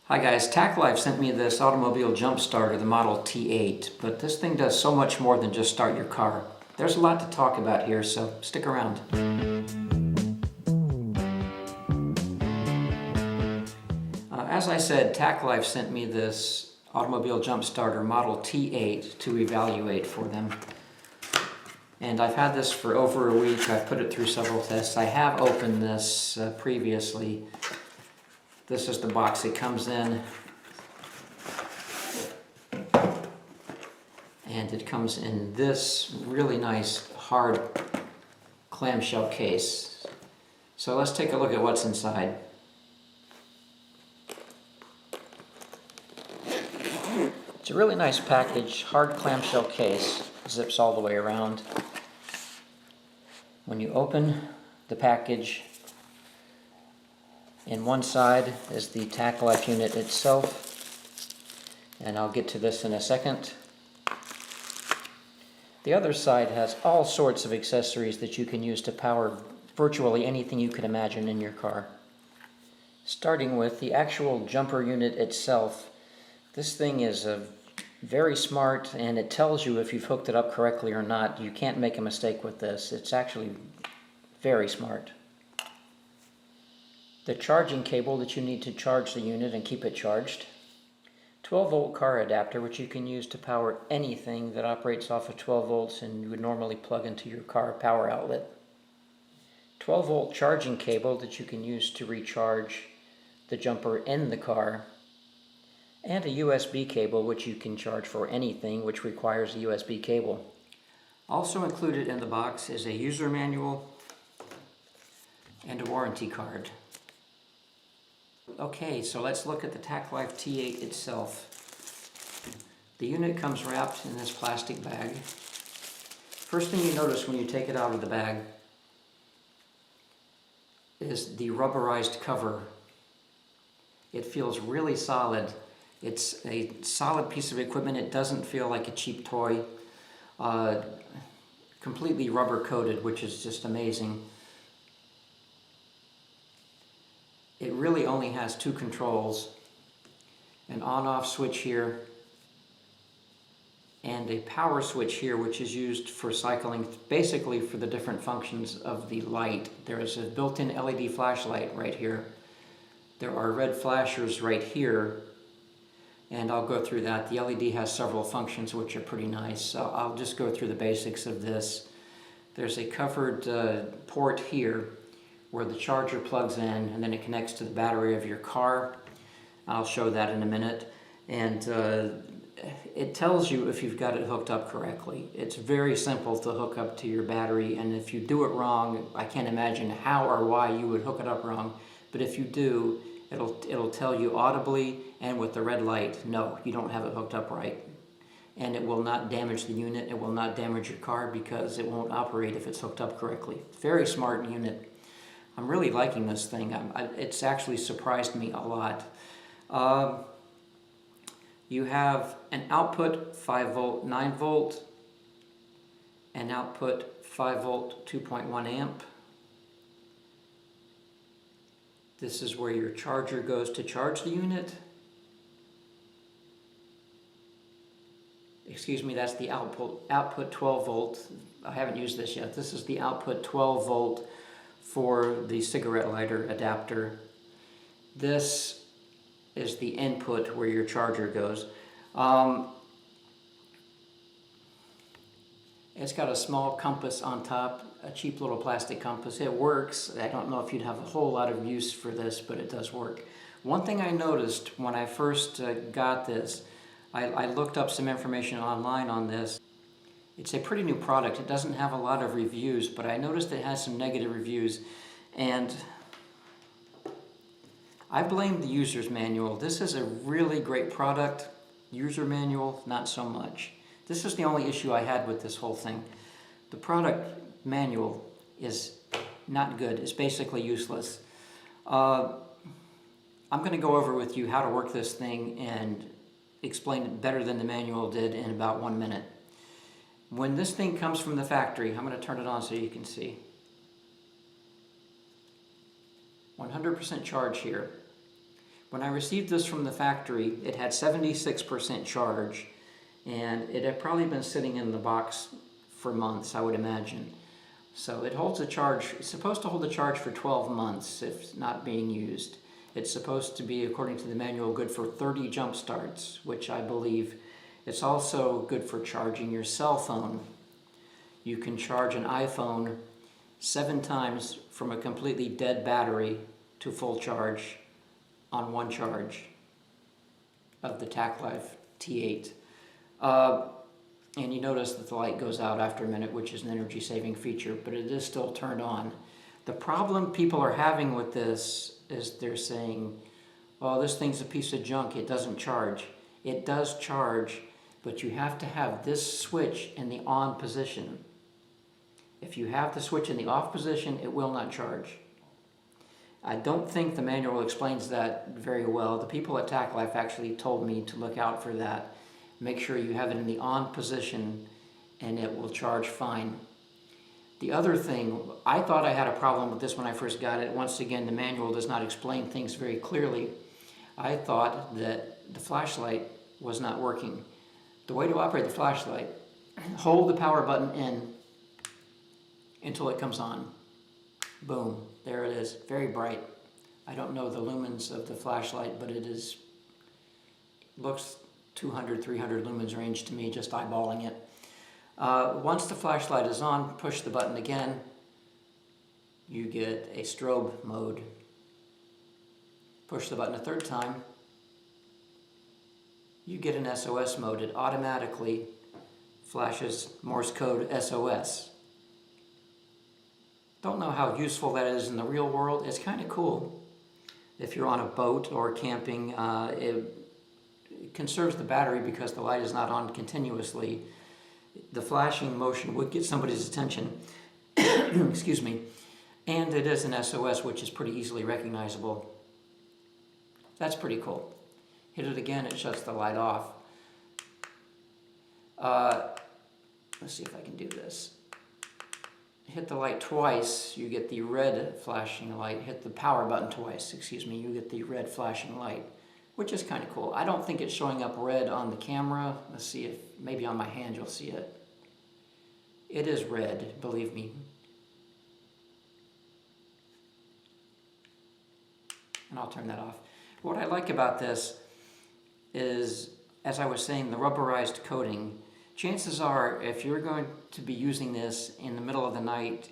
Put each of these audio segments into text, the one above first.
Hi guys, TACKLIFE sent me this automobile jump starter, the model T8, but this thing does so much more than just start your car. There's a lot to talk about here, so stick around. As I said, TACKLIFE sent me this automobile jump starter model T8 to evaluate for them. And I've had this for over a week. I've put it through several tests. I have opened this previously. This is the box it comes in, and it comes in this really nice hard clamshell case. So let's take a look at what's inside. It's a really nice package, hard clamshell case, zips all the way around. When you open the package, in one side is the TACKLIFE unit itself, and I'll get to this in a second. The other side has all sorts of accessories that you can use to power virtually anything you could imagine in your car. Starting with the actual jumper unit itself, this thing is very smart, and it tells you if you've hooked it up correctly or not. You can't make a mistake with this. It's actually very smart. The charging cable that you need to charge the unit and keep it charged. 12-volt car adapter, which you can use to power anything that operates off of 12 volts and you would normally plug into your car power outlet. 12-volt charging cable that you can use to recharge the jumper in the car. And a USB cable which you can charge for anything which requires a USB cable. Also included in the box is a user manual and a warranty card. Okay, so let's look at the TACKLIFE T8 itself. The unit comes wrapped in this plastic bag. First thing you notice when you take it out of the bag is the rubberized cover. It feels really solid. It's a solid piece of equipment. It doesn't feel like a cheap toy. Completely rubber coated, which is just amazing. It really only has two controls, an on-off switch here and a power switch here, which is used for cycling, basically for the different functions of the light. There is a built-in LED flashlight right here. There are red flashers right here, and I'll go through that. The LED has several functions which are pretty nice, so I'll just go through the basics of this. There's a covered port here where the charger plugs in, and then it connects to the battery of your car. I'll show that in a minute. And it tells you if you've got it hooked up correctly. It's very simple to hook up to your battery, and if you do it wrong, I can't imagine how or why you would hook it up wrong, but if you do, it'll tell you audibly and with the red light, no, you don't have it hooked up right. And it will not damage the unit, it will not damage your car because it won't operate if it's hooked up correctly. Very smart unit. I'm really liking this thing. It's actually surprised me a lot. You have an output 5 volt, 9 volt, an output 5 volt, 2.1 amp. This is where your charger goes to charge the unit. Excuse me, that's the output 12 volt. I haven't used this yet. This is the output 12 volt for the cigarette lighter adapter. This is the input where your charger goes. It's got a small compass on top, a cheap little plastic compass. It works. I don't know if you'd have a whole lot of use for this, but it does work. One thing I noticed when I first got this, I looked up some information online on this. It's a pretty new product. It doesn't have a lot of reviews, but I noticed it has some negative reviews, and I blame the user's manual. This is a really great product. User manual, not so much. This is the only issue I had with this whole thing. The product manual is not good. It's basically useless. I'm going to go over with you how to work this thing and explain it better than the manual did in about 1 minute. When this thing comes from the factory, I'm going to turn it on so you can see. 100% charge here. When I received this from the factory, it had 76% charge, and it had probably been sitting in the box for months, I would imagine. So it holds a charge, it's supposed to hold a charge for 12 months if not being used. It's supposed to be, according to the manual, good for 30 jump starts, which I believe. It's also good for charging your cell phone. You can charge an iPhone 7 times from a completely dead battery to full charge on one charge of the TACKLIFE T8. And you notice that the light goes out after a minute, which is an energy saving feature, but it is still turned on. The problem people are having with this is they're saying, oh, this thing's a piece of junk, it doesn't charge. It does charge, but you have to have this switch in the on position. If you have the switch in the off position, it will not charge. I don't think the manual explains that very well. The people at TACKLIFE actually told me to look out for that. Make sure you have it in the on position and it will charge fine. The other thing, I thought I had a problem with this when I first got it. Once again, the manual does not explain things very clearly. I thought that the flashlight was not working. The way to operate the flashlight, hold the power button in until it comes on. Boom, there it is, very bright. I don't know the lumens of the flashlight, but it looks 200, 300 lumens range to me, just eyeballing it. Once the flashlight is on, push the button again, you get a strobe mode. Push the button a third time, you get an SOS mode. It automatically flashes Morse code SOS. Don't know how useful that is in the real world. It's kind of cool. If you're on a boat or camping, it conserves the battery because the light is not on continuously. The flashing motion would get somebody's attention. Excuse me. And it is an SOS, which is pretty easily recognizable. That's pretty cool. Hit it again, it shuts the light off. Let's see if I can do this. Hit the light twice, you get the red flashing light. Hit the power button twice, excuse me, you get the red flashing light, which is kind of cool. I don't think it's showing up red on the camera. Let's see if maybe on my hand you'll see it. It is red, believe me. And I'll turn that off. What I like about this is, as I was saying, the rubberized coating. Chances are, if you're going to be using this in the middle of the night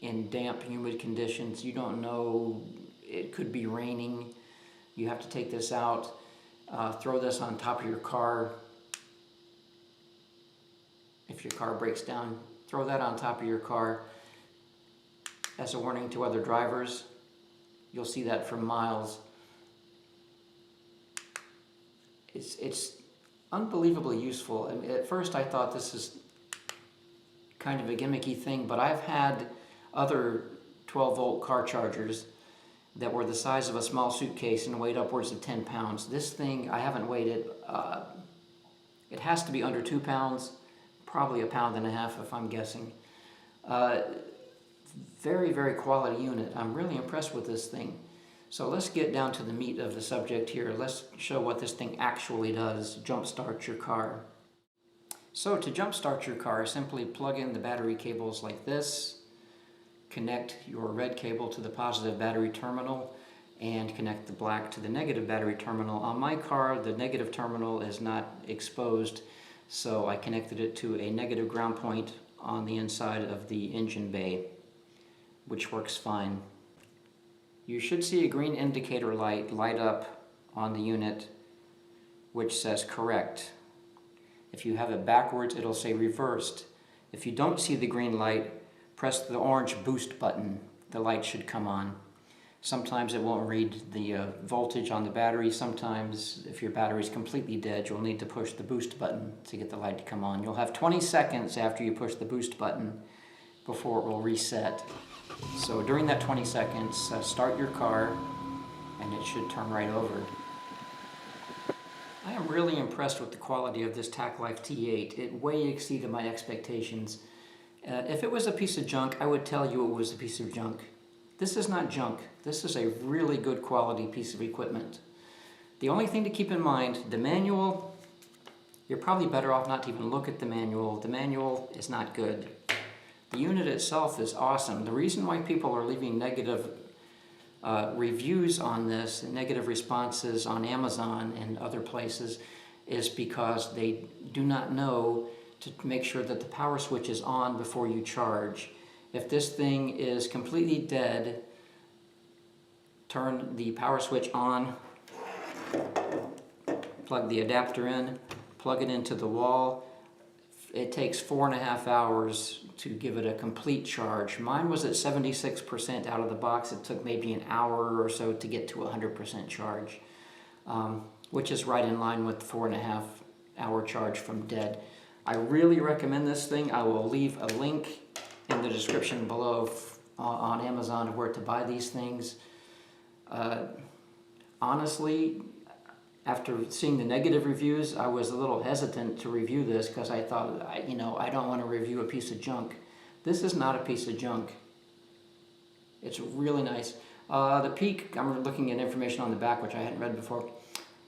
in damp, humid conditions, you don't know, it could be raining, you have to take this out, throw this on top of your car. If your car breaks down, throw that on top of your car as a warning to other drivers. You'll see that for miles. It's unbelievably useful. I mean, at first I thought this is kind of a gimmicky thing, but I've had other 12-volt car chargers that were the size of a small suitcase and weighed upwards of 10 pounds. This thing, I haven't weighed it. It has to be under 2 pounds, probably 1.5 pounds if I'm guessing. Very, very quality unit. I'm really impressed with this thing. So let's get down to the meat of the subject here. Let's show what this thing actually does, jumpstart your car. So to jumpstart your car, simply plug in the battery cables like this, connect your red cable to the positive battery terminal, and connect the black to the negative battery terminal. On my car, the negative terminal is not exposed, so I connected it to a negative ground point on the inside of the engine bay, which works fine. You should see a green indicator light up on the unit which says correct. If you have it backwards, it'll say reversed. If you don't see the green light, press the orange boost button. The light should come on. Sometimes it won't read the voltage on the battery. Sometimes, if your battery is completely dead, you'll need to push the boost button to get the light to come on. You'll have 20 seconds after you push the boost button before it will reset. So during that 20 seconds, start your car and it should turn right over. I am really impressed with the quality of this TACKLIFE T8. It way exceeded my expectations. If it was a piece of junk, I would tell you it was a piece of junk. This is not junk. This is a really good quality piece of equipment. The only thing to keep in mind, the manual, you're probably better off not to even look at the manual. The manual is not good. The unit itself is awesome. The reason why people are leaving negative reviews on this, negative responses on Amazon and other places, is because they do not know to make sure that the power switch is on before you charge. If this thing is completely dead, turn the power switch on, plug the adapter in, plug it into the wall. It takes 4.5 hours to give it a complete charge. Mine was at 76% out of the box. It took maybe an hour or so to get to 100% charge, which is right in line with the 4.5 hour charge from dead. I really recommend this thing. I will leave a link in the description below on Amazon of where to buy these things. Honestly, after seeing the negative reviews, I was a little hesitant to review this because I thought, I don't want to review a piece of junk. This is not a piece of junk. It's really nice. The peak, I'm looking at information on the back, which I hadn't read before.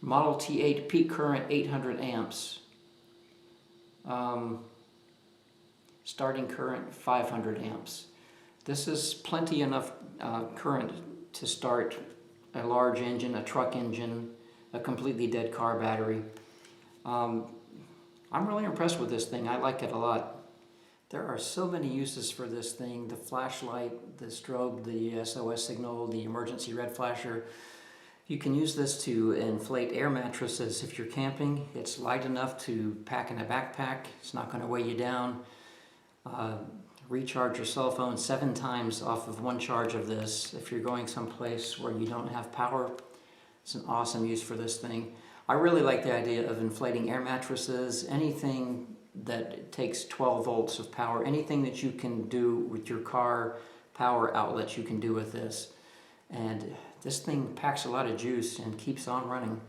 Model T8 peak current 800 amps. Starting current 500 amps. This is plenty enough current to start a large engine, a truck engine, a completely dead car battery. I'm really impressed with this thing. I like it a lot. There are so many uses for this thing. The flashlight, the strobe, the SOS signal, the emergency red flasher. You can use this to inflate air mattresses if you're camping. It's light enough to pack in a backpack. It's not going to weigh you down. Recharge your cell phone 7 times off of one charge of this. If you're going someplace where you don't have power, it's an awesome use for this thing. I really like the idea of inflating air mattresses, anything that takes 12 volts of power, anything that you can do with your car power outlets you can do with this. And this thing packs a lot of juice and keeps on running.